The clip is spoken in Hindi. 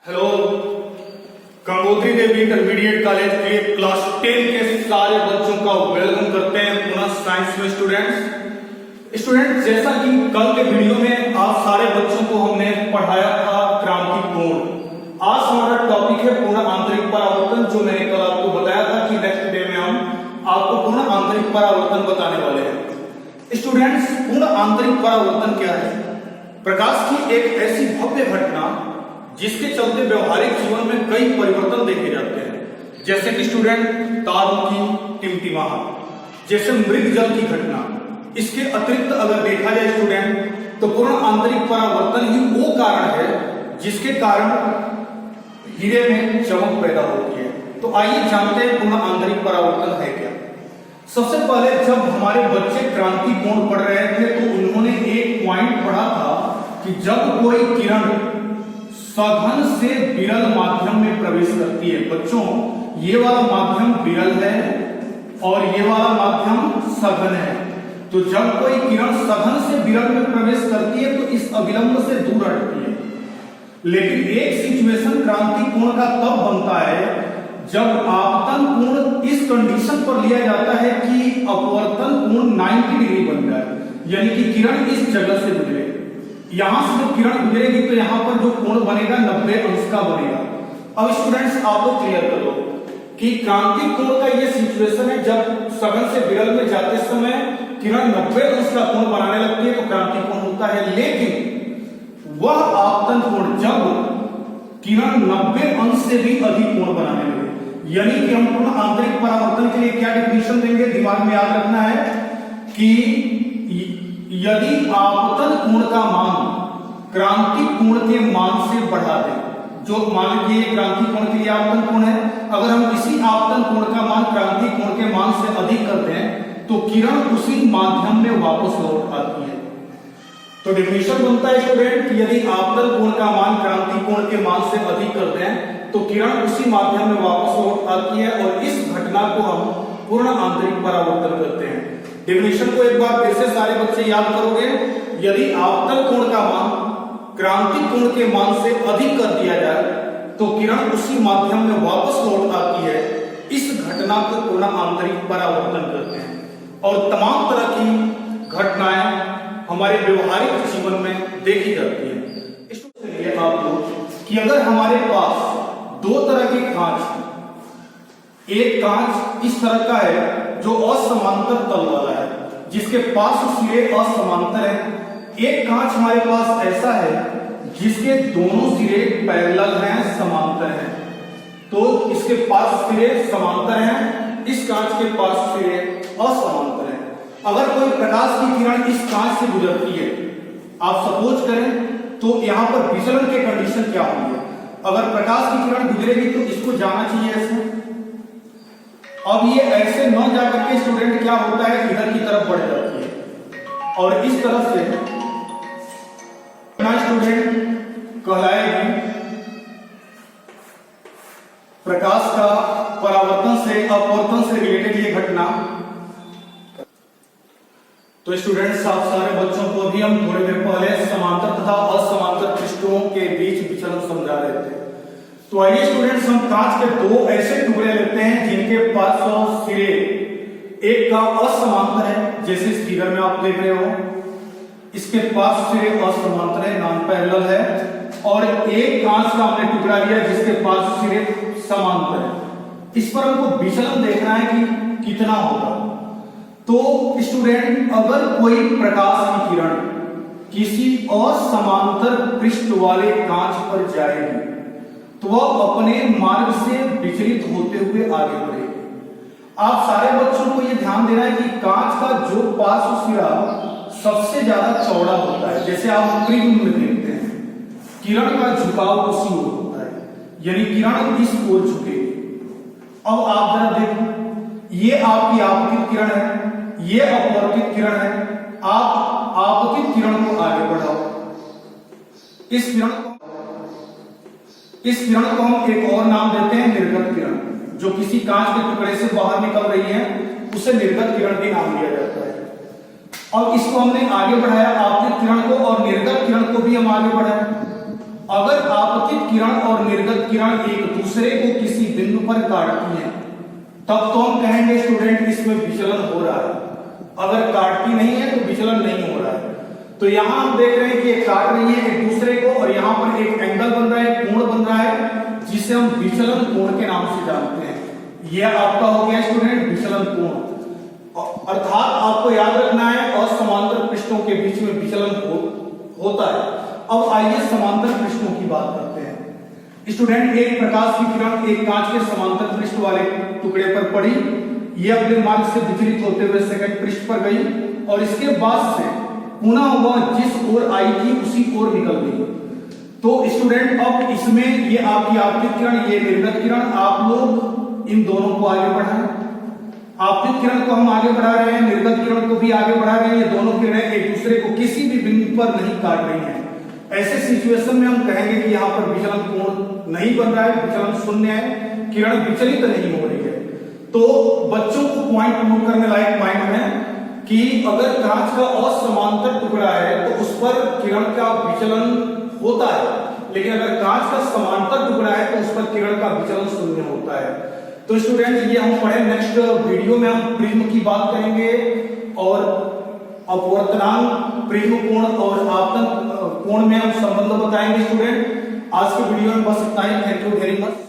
हेलो, गंगोत्री देवी इंटरमीडिएट कॉलेज के क्लास 10 के सारे बच्चों का वेलकम करते हैं पुनः साइंस में। स्टूडेंट्स जैसा कि कल के वीडियो में आप सारे बच्चों को हमने पढ़ाया था क्रांति कोण। आज हमारा टॉपिक है पूर्ण आंतरिक परावर्तन, जो मैंने कल आपको बताया था कि नेक्स्ट डे में हम आपको पूर्ण आंतरिक परावर्तन बताने वाले हैं। स्टूडेंट्स, पूर्ण आंतरिक परावर्तन क्या है? प्रकाश की एक ऐसी भव्य घटना जिसके चलते व्यवहारिक जीवन में कई परिवर्तन देखे जाते हैं, जैसे कि स्टूडेंट तारों की टिमटिमाहट, जैसे मृग जल की घटना। इसके अतिरिक्त अगर देखा जाए स्टूडेंट, तो पूर्ण आंतरिक परावर्तन ही वो कारण है जिसके कारण हीरे में चमक पैदा होती है। तो आइए जानते हैं पूर्ण आंतरिक परावर्तन है क्या। सबसे पहले जब हमारे बच्चे क्रांति कोण पढ़ रहे थे तो उन्होंने एक पॉइंट पढ़ा था कि जब कोई किरण सघन से विरल माध्यम में प्रवेश करती है। बच्चों, ये वाला माध्यम विरल है और ये वाला माध्यम सघन है। तो जब कोई किरण सघन से विरल में प्रवेश करती है तो इस अविलंब से दूर हटती है। लेकिन एक सिचुएशन क्रांति कोण का तब बनता है जब आपतन कोण इस कंडीशन पर लिया जाता है कि अपवर्तन कोण 90 डिग्री बन जाए, यानी कि किरण इस जगह से गुजरे। यहां से जब किरण गुजरेगी तो यहां पर जो कोण बनेगा 90 अंश का बनेगा। अब स्टूडेंट्स आप लोग क्लियर कर लो कि क्रांति कोण का ये सिचुएशन है जब सघन से विरल में जाते समय किरण 90 अंश का कोण बनाने लगती है तो क्रांति कोण होता है। लेकिन वह आपतन कोण जब किरण 90 अंश से भी अधिक कोण बनाने लगे, यानी कि हम पूर्ण आंतरिक परावर्तन के लिए क्या डेफिनेशन देंगे, दिमाग में याद रखना है कि यदि आपतन कोण का मान क्रांति कोण के मान से बढ़ा दे, जो मान लीजिए क्रांति कोण के लिए आपतन कोण है, अगर हम इसी आपतन कोण का मान क्रांति कोण के मान से अधिक कर दें तो किरण उसी माध्यम में वापस लौट आती है। तो डेफिनेशन बनता है स्टूडेंट कि यदि आपतन कोण का मान क्रांति कोण के मान से अधिक कर दें तो किरण उसी माध्यम में वापस लौट आती है और इस घटना को हम पूर्ण आंतरिक परावर्तन करते हैं। डेफिनेशन को एक बार फिर से सारे बच्चे याद करोगे, यदि आपतन कोण का मान क्रांति कोण के मान से अधिक कर दिया जाए तो किरण उसी माध्यम में वापस लौट आती है। इस घटना को पूर्ण आंतरिक परावर्तन करते हैं। और तमाम तरह की घटनाएं हमारे व्यवहारिक जीवन में देखी जाती है। इसलिए आप लोग कि अगर हमारे पास दो तरह के कांच, एक कांच इस तरह का है जो असमांतर तल वाला है, जिसके पास सिरे असमांतर है। एक कांच हमारे पास ऐसा है जिसके दोनों सिरे पैरेलल हैं, समांतर हैं। तो इसके पास सिरे समांतर हैं, इस कांच के पास सिरे असमांतर हैं। अगर कोई प्रकाश की किरण इस कांच से गुजरती है, आप सपोज करें, तो यहां पर विचलन के कंडीशन क्या होंगे? अगर प्रकाश की किरण गुजरेगी तो इसको जाना चाहिए ऐसे। अब ये ऐसे न जाकर के स्टूडेंट क्या होता है, इधर की तरफ बढ़ जाती है और इस तरफ से स्टूडेंट कहलाएगी प्रकाश का परावर्तन से अपवर्तन से रिलेटेड ये घटना। तो स्टूडेंट्स, आप सारे बच्चों को भी हम थोड़ी देर पहले समांतर तथा असमांतर पृष्ठों के बीच विचलन समझा रहे थे। तो आइए स्टूडेंट्स, हम कांच के दो ऐसे टुकड़े लेते हैं जिनके पास सिरे एक का असमांतर है, जैसे इस फिगर में आप देख रहे हो, इसके पास सिरे असमांतर है, नॉन पैरेलल है, और एक कांच का हमने टुकड़ा लिया जिसके पास सिरे समांतर है। इस पर हमको विचलन देखना है कि कितना होगा। तो स्टूडेंट, अगर कोई प्रकाश की किरण किसी असमांतर पृष्ठ वाले कांच पर जाएगी तो वह अपने मार्ग से विचलित होते हुए आगे बढ़ेगी। आप सारे बच्चों को यह ध्यान देना है कि कांच का जो पार्श्व सिरा सबसे ज्यादा चौड़ा होता है, जैसे आप प्रिज्म में देखते हैं, किरण का झुकाव उसी ओर होता है, यानी किरण इस ओर झुकेगी। अब आप जरा देखो, ये आपकी आपतित किरण है, ये अपवर्तित किरण है। आप आपतित किरण को आगे बढ़ाओ, इस किरण को हम एक और नाम देते हैं निर्गत किरण। जो किसी कांच के टुकड़े से बाहर निकल रही है उसे निर्गत किरण भी नाम दिया जाता है। और इसको हमने आगे बढ़ाया, आपतित किरण को, और निर्गत किरण को भी हम आगे बढ़ाए। अगर आपतित किरण और निर्गत किरण एक दूसरे को किसी बिंदु पर काटती हैं, तब तो हम कहेंगे स्टूडेंट इसमें विचलन हो रहा है। अगर काटती नहीं है तो विचलन नहीं हो रहा है। तो यहां हम देख रहे हैं कि ये काट रही है एक दूसरे को, और यहां पर एक एंगल बन रहा है, कोण बन रहा है, जिसे हम विचलन कोण के नाम से जानते हैं। यह आपका हो गया स्टूडेंट विचलन कोण। अर्थात आपको याद रखना है असमांतर पृष्ठों के बीच में विचलन होता है। अब आइए समांतर पृष्ठों की बात करते हैं। स्टूडेंट, एक प्रकाश की किरण एक कांच के समांतर पृष्ठ वाले टुकड़े पर पड़ी, यह अपने मार्ग से विचलित होते हुए सेकंड पृष्ठ पर गई और इसके बाद से पुनः वह जिस ओर आई थी उसी ओर निकल गई। तो स्टूडेंट, अब इसमें ये आपकी आपतित किरण, ये निर्गत किरण, आप लोग इन दोनों को आगे बढ़ाएं। आपतित किरण को हम आगे बढ़ा रहे हैं, निर्गत किरण को भी आगे बढ़ा रहे हैं। ये दोनों किरणें एक दूसरे को किसी भी बिंदु पर नहीं काट रही हैं। ऐसे सिचुएशन में हम कहेंगे कि यहाँ पर विचलन कोण नहीं बन रहा है, विचलन शून्य है, किरण विचलित नहीं हो रही है। तो बच्चों को पॉइंट नोट करने लायक पॉइंट है कि अगर कांच का असमांतर टुकड़ा है तो उस पर किरण का विचलन होता है, लेकिन अगर कांच का समांतर टुकड़ा है तो उस पर किरण का विचलन शून्य होता है। तो स्टूडेंट, ये हम पढ़े। नेक्स्ट वीडियो में हम प्रिज्म की बात करेंगे और अपवर्तनांक, प्रिज्म कोण और आपतन कोण में हम संबंध बताएंगे। स्टूडेंट, आज के वीडियो में बस इतना ही। Thank you very much.